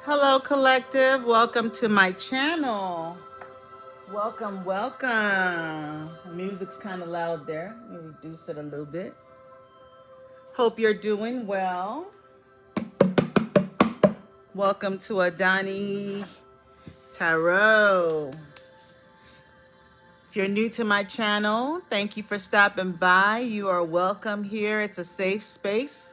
Hello, collective. Welcome to my channel. Welcome, welcome. The music's kind of loud there. Let me reduce it a little bit. Hope you're doing well. Welcome to Adani Tarot. If you're new to my channel, thank you for stopping by. You are welcome here. It's a safe space.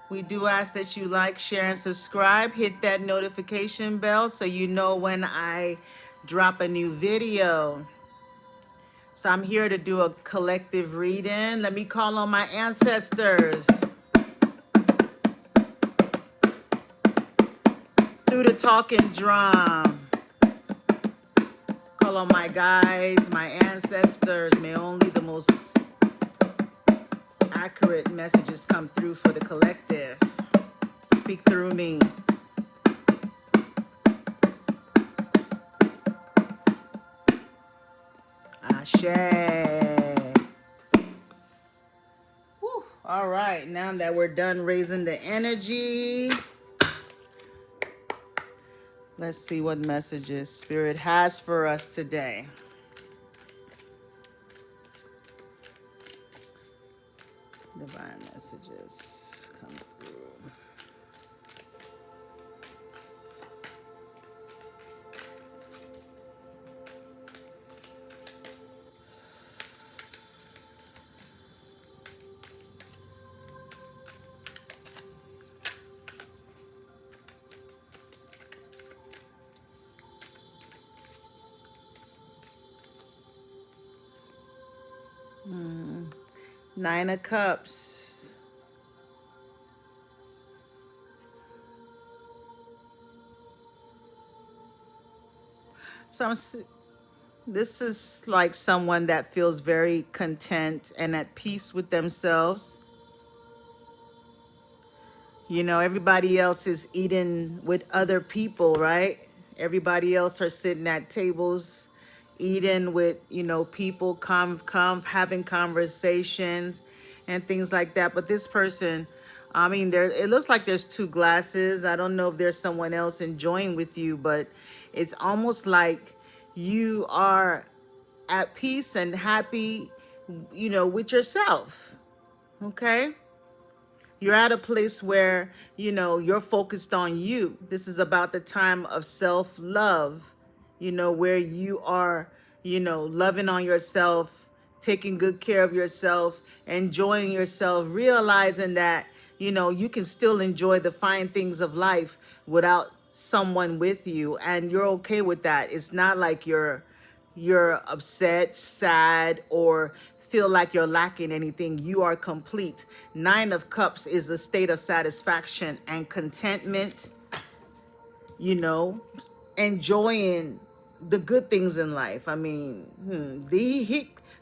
We do ask that you like, share, and subscribe. Hit that notification bell so you know when I drop a new video. So I'm here to do a collective reading. Let me call on my ancestors. Through the talking drum. Call on my guides, my ancestors. May only the most accurate messages come through for the collective. Speak through me. Ashe. Whew. All right, now that we're done raising the energy, let's see what messages Spirit has for us today. Divine messages come through. Nine of Cups. So this is like someone that feels very content and at peace with themselves. You know, everybody else is eating with other people, right? Everybody else are sitting at tables, eating with, you know, people, having conversations and things like that. But this person, I mean, it looks like there's two glasses. I don't know if there's someone else enjoying with you, but it's almost like you are at peace and happy, you know, with yourself. Okay? You're at a place where, you know, you're focused on you. This is about the time of self-love, you know, where you are, you know, loving on yourself, taking good care of yourself, enjoying yourself, realizing that, you know, you can still enjoy the fine things of life without someone with you, and you're okay with that. It's not like you're upset, sad, or feel like you're lacking anything. You are complete. Nine of Cups is a state of satisfaction and contentment, you know, enjoying the good things in life. I mean,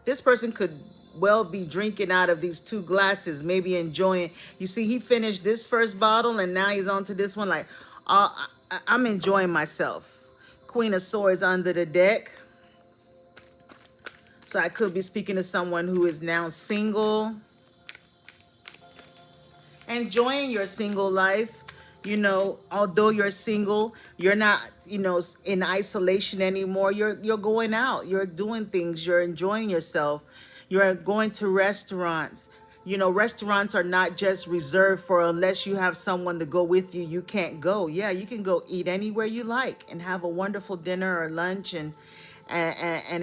this person could well be drinking out of these two glasses, maybe enjoying. You see, he finished this first bottle and now he's on to this one. Like, I'm enjoying myself. Queen of Swords under the deck. So I could be speaking to someone who is now single, enjoying your single life. You know, although you're single, you're not, you know, in isolation anymore. You're going out, you're doing things, you're enjoying yourself. You're going to restaurants. You know, restaurants are not just reserved for unless you have someone to go with you, you can't go. Yeah, you can go eat anywhere you like and have a wonderful dinner or lunch and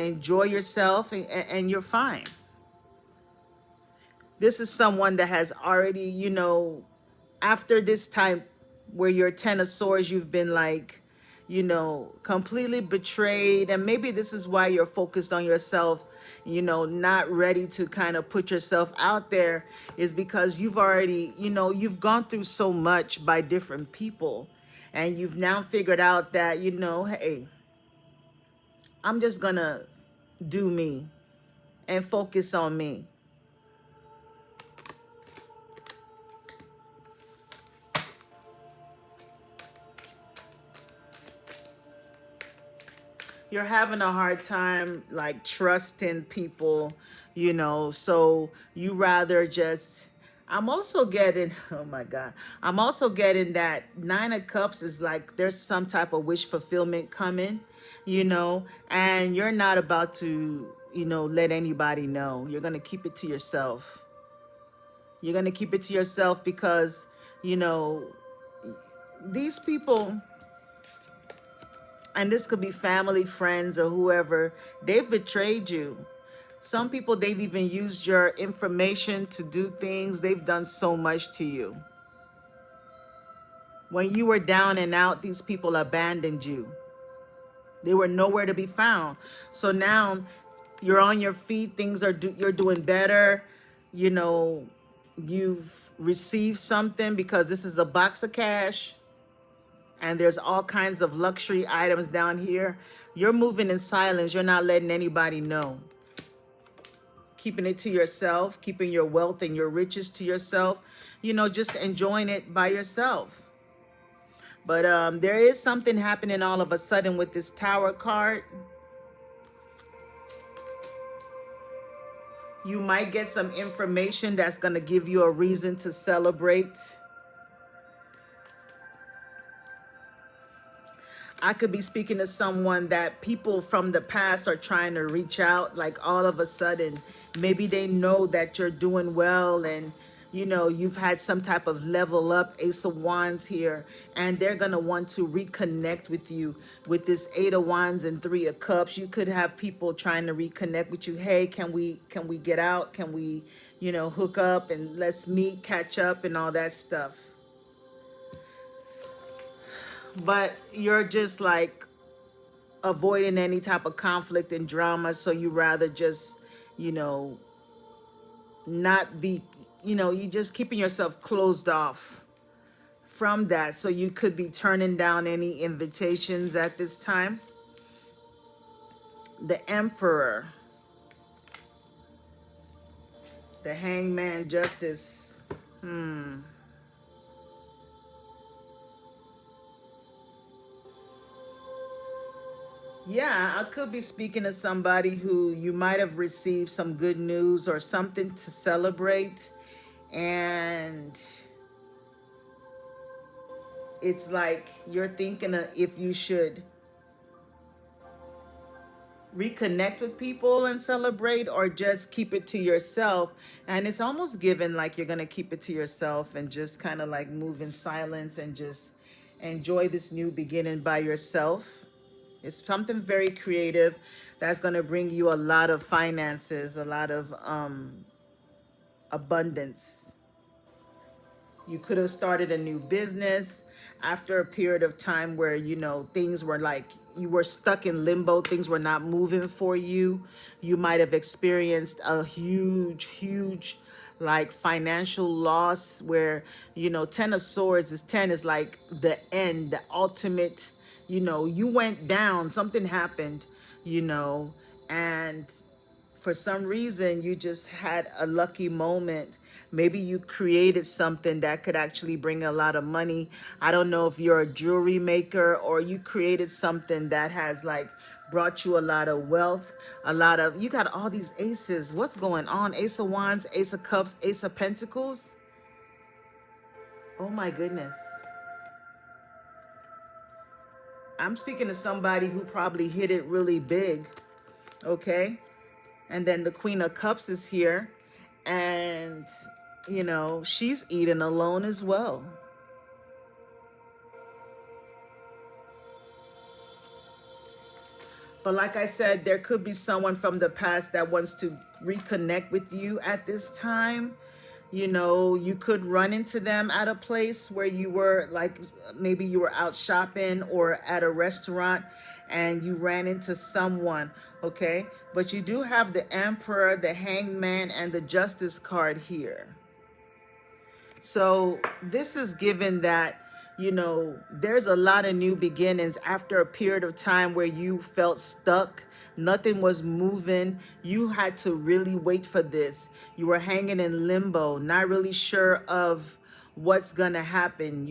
enjoy yourself, and you're fine. This is someone that has already, you know, after this time where you're 10 of Swords, you've been like, you know, completely betrayed. And maybe this is why you're focused on yourself, you know, not ready to kind of put yourself out there, is because you've already, you know, you've gone through so much by different people. And you've now figured out that, you know, hey, I'm just gonna do me and focus on me. You're having a hard time like trusting people, you know, so you rather just, I'm also getting, oh my God, I'm also getting that Nine of Cups is like there's some type of wish fulfillment coming, and you're not about to, let anybody know. You're going to keep it to yourself. You're going to keep it to yourself because, you know, these people, and this could be family, friends, or whoever, they've betrayed you. Some people, they've even used your information to do things. They've done so much to you. When you were down and out, these people abandoned you. They were nowhere to be found. So now you're on your feet. Things are you're doing better. You know, you've received something because this is a box of cash. And there's all kinds of luxury items down here. You're moving in silence. You're not letting anybody know. Keeping it to yourself, keeping your wealth and your riches to yourself, just enjoying it by yourself. But there is something happening all of a sudden with this Tower card. You might get some information that's going to give you a reason to celebrate. I could be speaking to someone that people from the past are trying to reach out, like all of a sudden. Maybe they know that you're doing well and, you've had some type of level up, Ace of Wands here, and they're going to want to reconnect with you with this Eight of Wands and Three of Cups. You could have people trying to reconnect with you. Hey, can we get out? Can we, hook up and let's meet, catch up and all that stuff. But you're just like avoiding any type of conflict and drama. So you rather just, not be, you just keeping yourself closed off from that. So you could be turning down any invitations at this time. The Emperor, the Hangman, Justice. Yeah, I could be speaking to somebody who you might have received some good news or something to celebrate. And it's like you're thinking of if you should reconnect with people and celebrate or just keep it to yourself. And it's almost given like you're going to keep it to yourself and just kind of like move in silence and just enjoy this new beginning by yourself. It's something very creative that's going to bring you a lot of finances, a lot of abundance. You could have started a new business after a period of time where, things were like you were stuck in limbo. Things were not moving for you. You might have experienced a huge like financial loss where, Ten of Swords is 10 is like the end, the ultimate. You went down, something happened, and for some reason you just had a lucky moment. Maybe you created something that could actually bring a lot of money. I don't know if you're a jewelry maker or you created something that has like brought you a lot of wealth, you got all these aces. What's going on? Ace of Wands, Ace of Cups, Ace of Pentacles. Oh my goodness. I'm speaking to somebody who probably hit it really big, okay? And then the Queen of Cups is here, and, she's eating alone as well. But like I said, there could be someone from the past that wants to reconnect with you at this time. You could run into them at a place where you were like, maybe you were out shopping or at a restaurant and you ran into someone, okay? But you do have the Emperor, the Hangman, and the Justice card here. So this is given that, there's a lot of new beginnings after a period of time where you felt stuck. Nothing was moving. You had to really wait for this. You were hanging in limbo, not really sure of what's going to happen.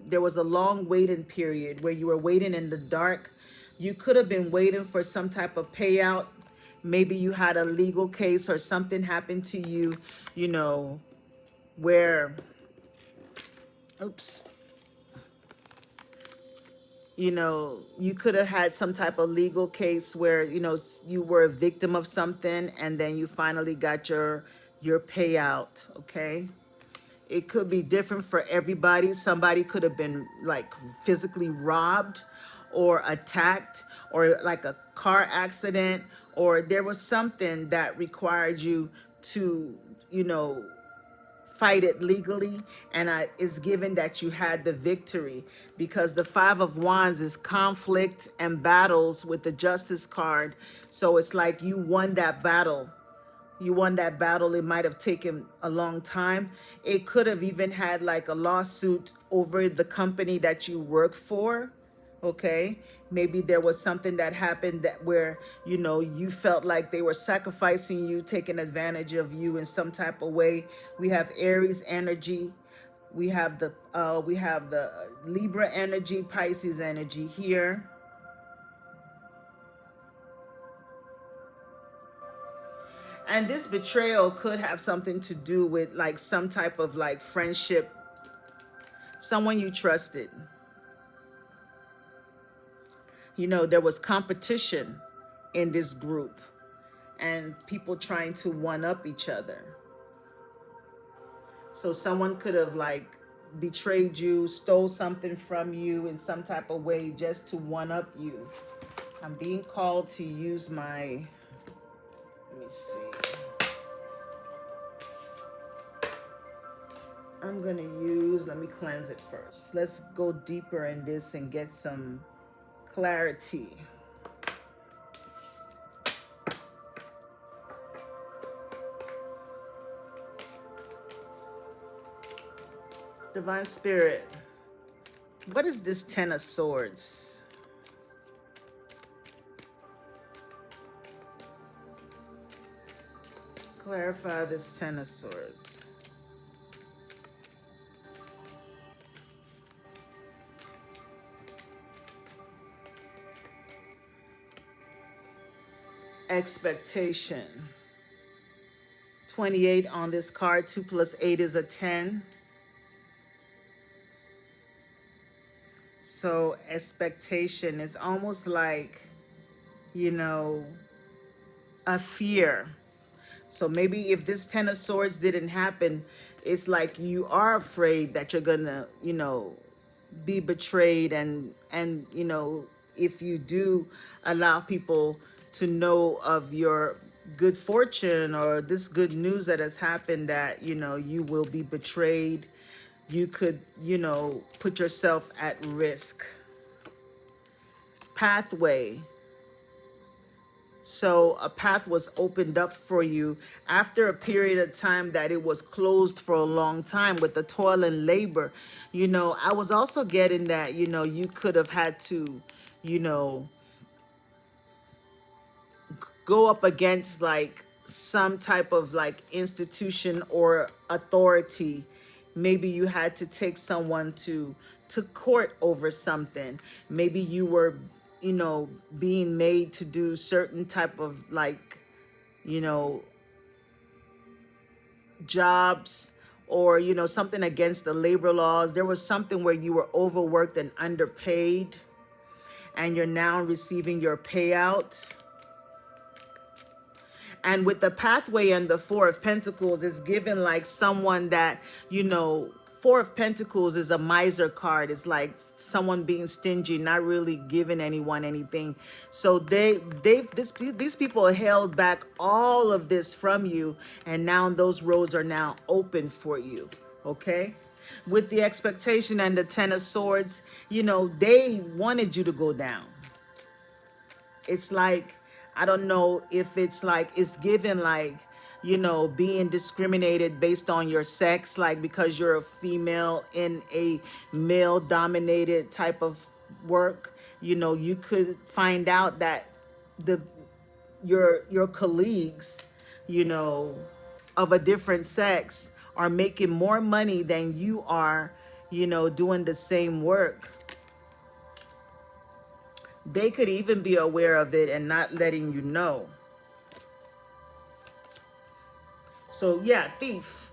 There was a long waiting period where you were waiting in the dark. You could have been waiting for some type of payout. Maybe you had a legal case or something happened to you, where, oops, you know, you could have had some type of legal case where, you know, you were a victim of something and then you finally got your payout, okay? It could be different for everybody. Somebody could have been like physically robbed or attacked or like a car accident, or there was something that required you to, you know, fight it legally, and it's given that you had the victory, because the Five of Wands is conflict and battles with the Justice card. So it's like you won that battle. You won that battle. It might have taken a long time. It could have even had like a lawsuit over the company that you work for. Okay, maybe there was something that happened that where, you know, you felt like they were sacrificing you, taking advantage of you in some type of way. We have Aries energy. We have the Libra energy, Pisces energy here. And this betrayal could have something to do with like some type of like friendship, someone you trusted. You know, there was competition in this group and people trying to one up each other. So someone could have like betrayed you, stole something from you in some type of way just to one up you. I'm being called to use my, let me see. I'm gonna use, let me cleanse it first. Let's go deeper in this and get some clarity. Divine Spirit, what is this Ten of Swords? Clarify this Ten of Swords. Expectation. 28 on this card. 2 plus 8 is a 10. So expectation is almost like, you know, a fear. So maybe if this Ten of Swords didn't happen, it's like you are afraid that you're gonna, you know, be betrayed, and you know, if you do allow people to know of your good fortune or this good news that has happened, that, you know, you will be betrayed. You could, you know, put yourself at risk. Pathway. So a path was opened up for you after a period of time that it was closed for a long time with the toil and labor. You know, I was also getting that, you know, you could have had to, you know, go up against like some type of like institution or authority. Maybe you had to take someone to court over something. Maybe you were, you know, being made to do certain type of like, you know, jobs, or, you know, something against the labor laws. There was something where you were overworked and underpaid, and you're now receiving your payout. And with the pathway and the Four of Pentacles, is given like someone that, you know, Four of Pentacles is a miser card. It's like someone being stingy, not really giving anyone anything. So these people held back all of this from you, and now those roads are now open for you. Okay? With the expectation and the Ten of Swords, you know, they wanted you to go down. It's like, I don't know if it's like, it's given like, you know, being discriminated based on your sex, like because you're a female in a male dominated type of work. You know, you could find out that the your colleagues, you know, of a different sex are making more money than you are, you know, doing the same work. They could even be aware of it and not letting you know. So yeah, thief.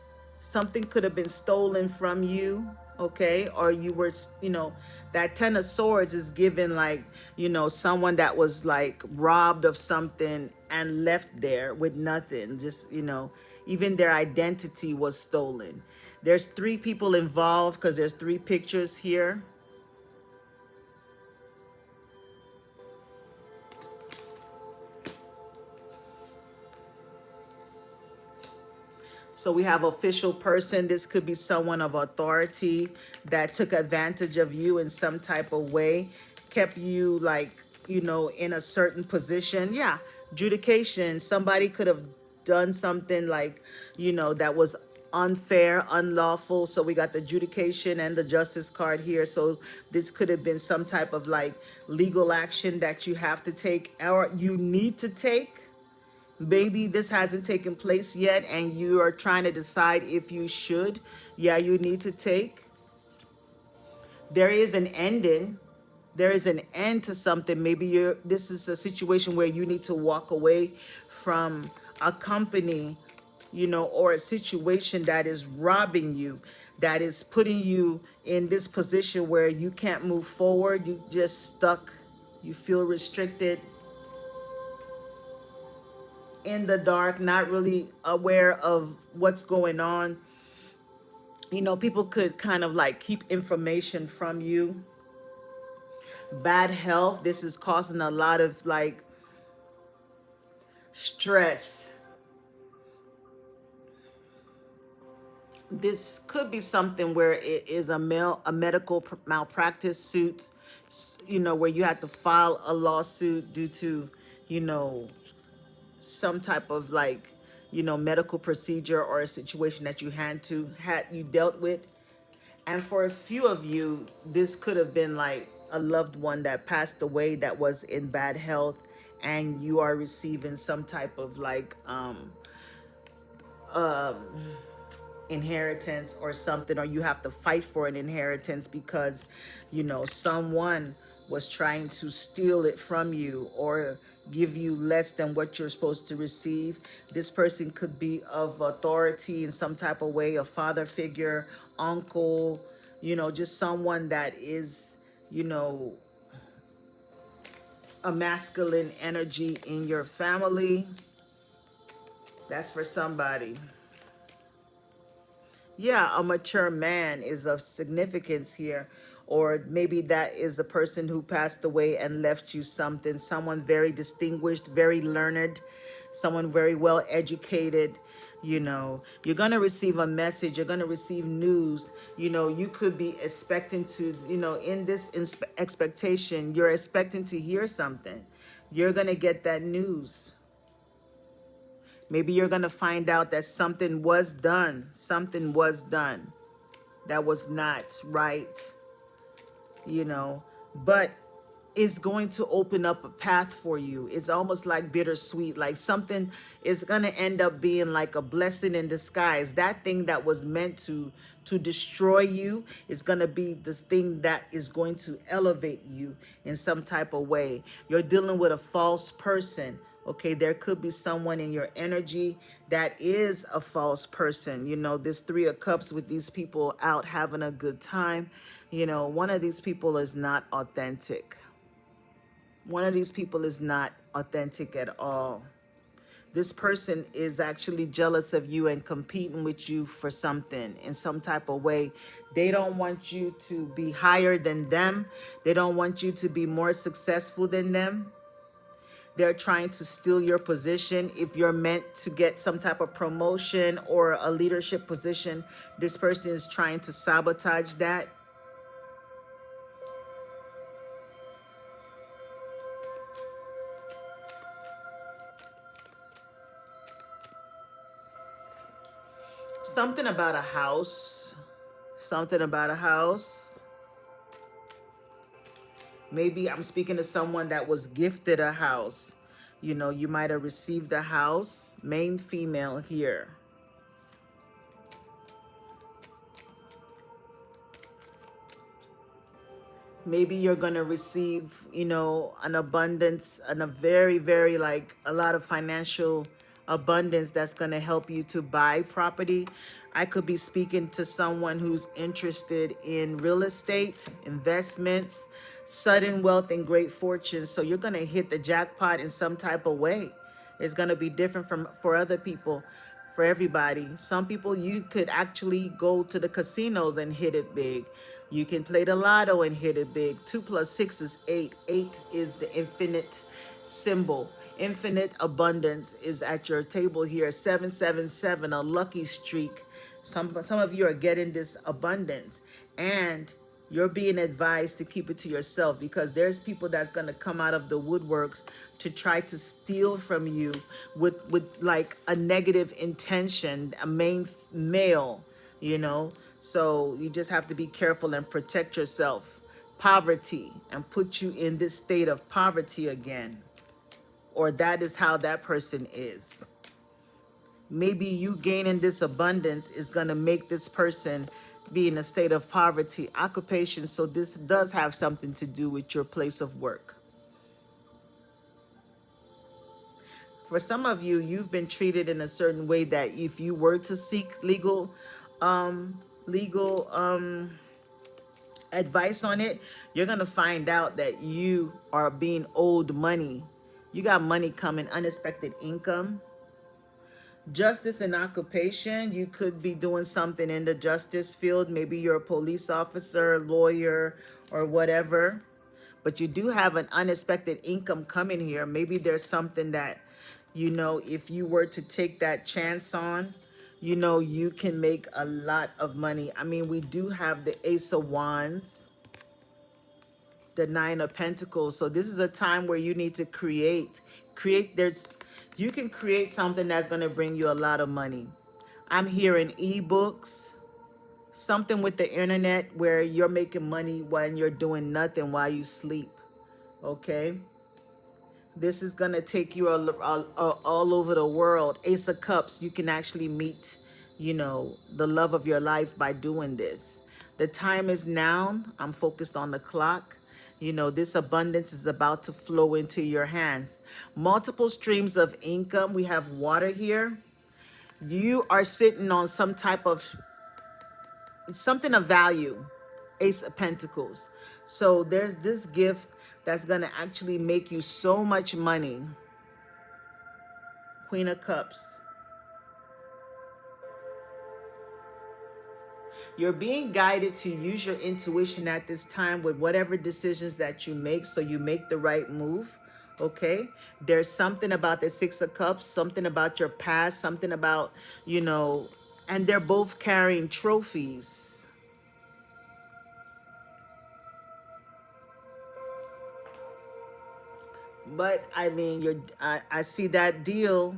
something could have been stolen from you, okay? Or you were, that 10 of swords is given like, someone that was like robbed of something and left there with nothing. Just, even their identity was stolen. There's 3 people involved because there's 3 pictures here. So we have official person. This could be someone of authority that took advantage of you in some type of way, kept you like, in a certain position. Yeah, adjudication. Somebody could have done something like, that was unfair, unlawful. So we got the adjudication and the justice card here. So this could have been some type of like legal action that you have to take or you need to take. Maybe this hasn't taken place yet and you are trying to decide if you should. Yeah, you need to take. There is an ending. There is an end to something. Maybe this is a situation where you need to walk away from a company, or a situation that is robbing you, that is putting you in this position where you can't move forward. You just stuck. You feel restricted, in the dark, not really aware of what's going on. People could kind of like keep information from you. Bad health. This is causing a lot of like stress. This could be something where it is a medical malpractice suit, where you have to file a lawsuit due to, some type of like, medical procedure or a situation that you had you dealt with. And for a few of you, this could have been like a loved one that passed away that was in bad health, and you are receiving some type of like um inheritance or something, or you have to fight for an inheritance because someone was trying to steal it from you or give you less than what you're supposed to receive. This person could be of authority in some type of way, a father figure, uncle, just someone that is, a masculine energy in your family. That's for somebody. Yeah, a mature man is of significance here. Or maybe that is the person who passed away and left you something. Someone very distinguished, very learned, someone very well educated. You're going to receive a message. You're going to receive news. You could be expecting to, in this expectation, you're expecting to hear something. You're going to get that news. Maybe you're going to find out that something was done. Something was done that was not right, but it's going to open up a path for you. It's almost like bittersweet, like something is going to end up being like a blessing in disguise. That thing that was meant to destroy you is going to be this thing that is going to elevate you in some type of way. You're dealing with a false person. Okay, there could be someone in your energy that is a false person. This 3 of Cups with these people out having a good time. One of these people is not authentic. One of these people is not authentic at all. This person is actually jealous of you and competing with you for something in some type of way. They don't want you to be higher than them. They don't want you to be more successful than them. They're trying to steal your position. If you're meant to get some type of promotion or a leadership position, this person is trying to sabotage that. Something about a house. Something about a house. Maybe I'm speaking to someone that was gifted a house. You might have received a house. Main female here. Maybe you're going to receive, an abundance and a very, very like a lot of financial abundance that's going to help you to buy property. I could be speaking to someone who's interested in real estate, investments, sudden wealth, and great fortune. So you're going to hit the jackpot in some type of way. It's going to be different from for other people, for everybody. Some people, you could actually go to the casinos and hit it big. You can play the lotto and hit it big. 2 plus 6 is 8. 8 is the infinite symbol. Infinite abundance is at your table here. 777, a lucky streak. Some of you are getting this abundance, and you're being advised to keep it to yourself, because there's people that's going to come out of the woodworks to try to steal from you with like a negative intention, a male, you know. So you just have to be careful and protect yourself. Poverty, and put you in this state of poverty again, or that is how that person is. Maybe you gaining this abundance is going to make this person be in a state of poverty. Occupation, so this does have something to do with your place of work. For some of you, you've been treated in a certain way that if you were to seek legal advice on it, you're going to find out that you are being owed money. You got money coming, unexpected income. Justice and occupation, you could be doing something in the justice field. Maybe you're a police officer, lawyer, or whatever. But you do have an unexpected income coming here. Maybe there's something that, you know, if you were to take that chance on, you know, you can make a lot of money. I mean, we do have the Ace of Wands, the Nine of Pentacles. So this is a time where you need to create. You can create something that's going to bring you a lot of money. I'm hearing ebooks, something with the internet where you're making money when you're doing nothing while you sleep. Okay? This is going to take you all over the world. Ace of Cups, you can actually meet, you know, the love of your life by doing this. The time is now. I'm focused on the clock. You know, this abundance is about to flow into your hands. Multiple streams of income. We have water here. You are sitting on some type of, something of value. Ace of Pentacles. So there's this gift that's going to actually make you so much money. Queen of Cups. You're being guided to use your intuition at this time with whatever decisions that you make, so you make the right move, okay? There's something about the Six of Cups, something about your past, something about, you know, and they're both carrying trophies. But, I mean, I see that deal.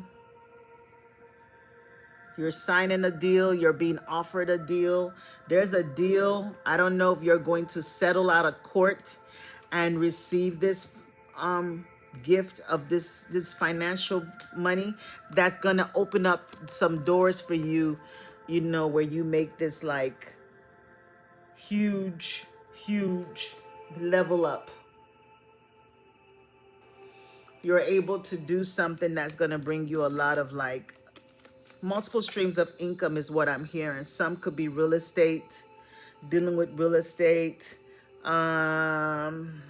You're signing a deal. You're being offered a deal. There's a deal. I don't know if you're going to settle out of court and receive this gift of this financial money that's going to open up some doors for you, you know, where you make this like huge level up. You're able to do something that's going to bring you a lot of like multiple streams of income is what I'm hearing. Some could be real estate, dealing with real estate, and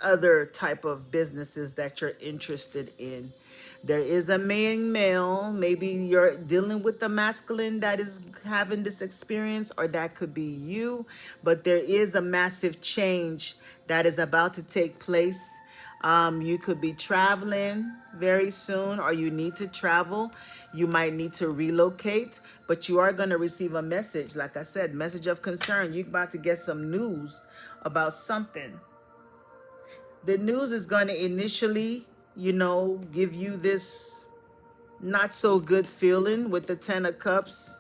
other type of businesses that you're interested in. There is a male, maybe you're dealing with the masculine that is having this experience, or that could be you, but there is a massive change that is about to take place. You could be traveling very soon, or you need to travel. You might need to relocate, but you are going to receive a message. Like I said, message of concern. You're about to get some news about something. The news is going to initially, you know, give you this not so good feeling with the Ten of Cups.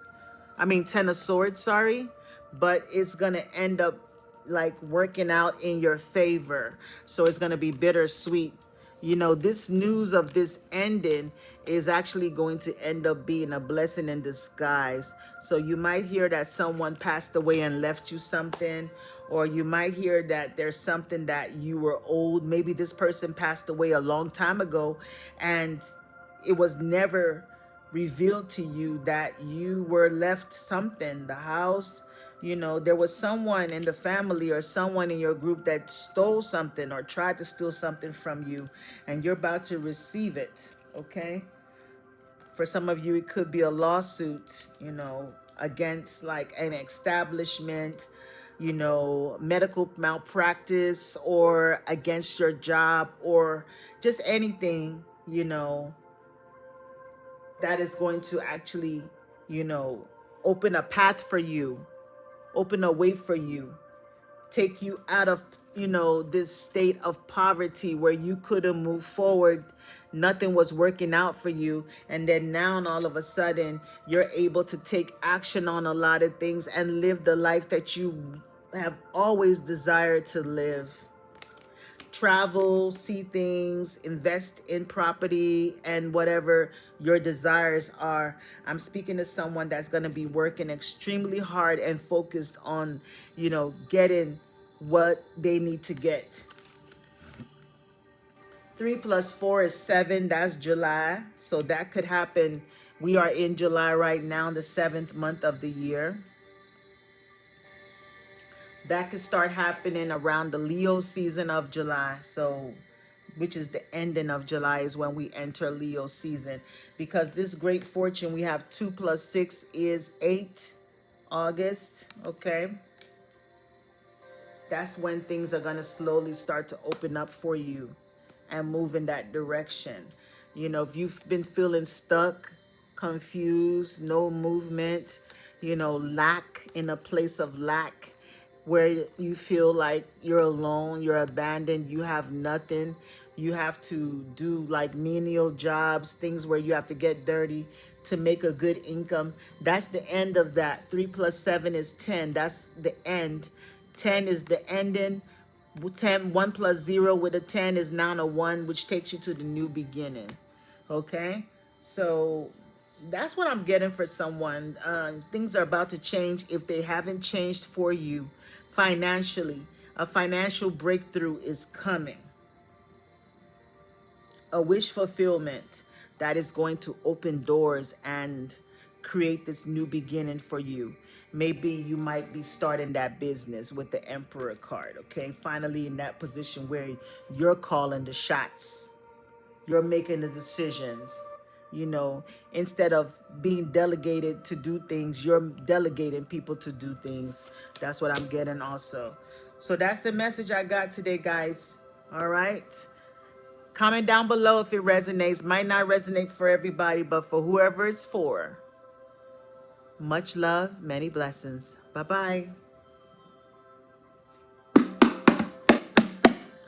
I mean, Ten of Swords, sorry. But it's going to end up like working out in your favor. So it's going to be bittersweet. You know, this news of this ending is actually going to end up being a blessing in disguise. So you might hear that someone passed away and left you something, or you might hear that there's something that you were owed. Maybe this person passed away a long time ago, and it was never revealed to you that you were left something, the house, you know, there was someone in the family or someone in your group that stole something or tried to steal something from you, and you're about to receive it, okay? For some of you, it could be a lawsuit, you know, against like an establishment, you know, medical malpractice, or against your job, or just anything, you know, that is going to actually, you know, open a path for you, open a way for you, take you out of, you know, this state of poverty where you couldn't move forward. Nothing was working out for you. And then now all of a sudden you're able to take action on a lot of things and live the life that you have always desired to live. Travel, see things, invest in property, and whatever your desires are. I'm speaking to someone that's going to be working extremely hard and focused on, you know, getting what they need to get. 3 plus 4 is 7. That's July. So that could happen. We are in July right now, the 7th month of the year. That could start happening around the Leo season of July. So, which is the ending of July is when we enter Leo season. Because this great fortune, we have 2 plus 6 is 8, August, okay? That's when things are going to slowly start to open up for you and move in that direction. You know, if you've been feeling stuck, confused, no movement, you know, lack, in a place of lack, where you feel like you're alone, you're abandoned, you have nothing, you have to do like menial jobs, things where you have to get dirty to make a good income. That's the end of that. 3 plus 7 is 10. That's the end. 10 is the ending. 10, 1 plus 0 with a 10 is now a 1, which takes you to the new beginning. Okay? So that's what I'm getting for someone. Things are about to change if they haven't changed for you financially. A financial breakthrough is coming. A wish fulfillment that is going to open doors and create this new beginning for you. Maybe you might be starting that business with the Emperor card, okay? Finally in that position where you're calling the shots. You're making the decisions. You know, instead of being delegated to do things, you're delegating people to do things. That's what I'm getting also. So that's the message I got today, guys. All right. Comment down below if it resonates. Might not resonate for everybody, but for whoever it's for. Much love, many blessings. Bye-bye.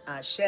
Ashe.